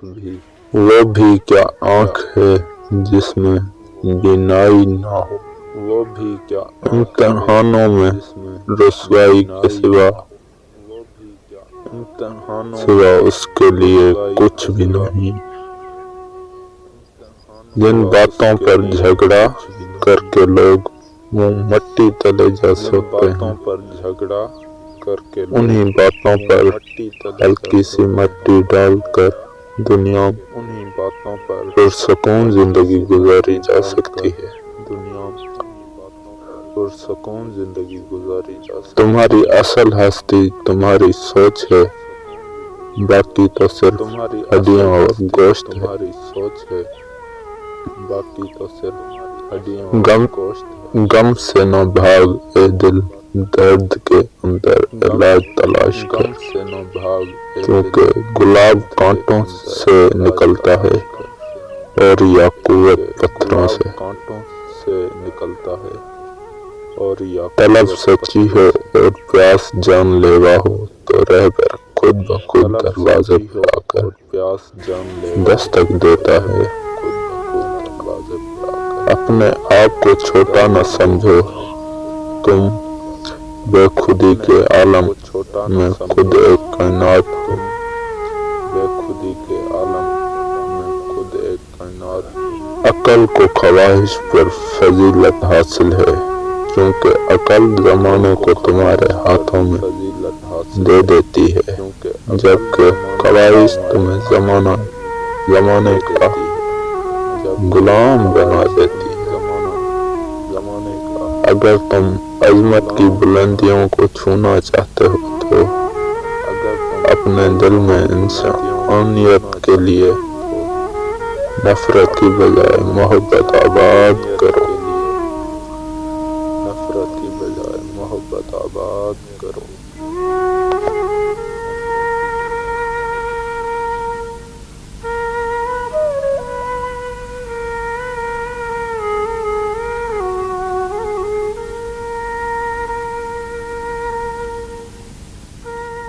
وہ بھی کیا آنکھ ہے جس میں بینائی نہ ہو، امتحانوں میں رسوائی کے سوا اس کے لیے کچھ بھی نہیں۔ جن باتوں پر جھگڑا کر کے لوگ منہ مٹی تلے جا سکتے ہیں، انہی باتوں پر ہلکی سی مٹی ڈال کر دنیا پرسکون زندگی گزاری جا سکتی ہے۔ تمہاری اصل ہستی تمہاری سوچ ہے، باقی تو صرف ہڈیاں اور گوشت ہے۔ غم سے نہ بھاگ اے دل، درد کے اندر علاج تلاش کر، کیونکہ گلاب کانٹوں سے نکلتا ہے اور یاقوت پتھروں سے۔ طلب سچی ہو اور پیاس جان لیوا ہو تو رہبر خود بخود دروازے پہ آ کر دستک دیتا ہے۔ اپنے آپ کو چھوٹا نہ سمجھو، تم بے خودی کے عالم میں خود ایک کائنات ہو۔ عقل کو خواہش پر فضیلت حاصل ہے، کیونکہ عقل زمانے کو تمہارے ہاتھوں میں دے دیتی ہے، جبکہ خواہش تمہیں زمانے کا غلام بنا دیتی ہے۔ اگر تم عظمت کی بلندیوں کو چھونا چاہتے ہو تو اپنے دل میں انسانیت کے لیے نفرت کی بجائے محبت آباد کرو۔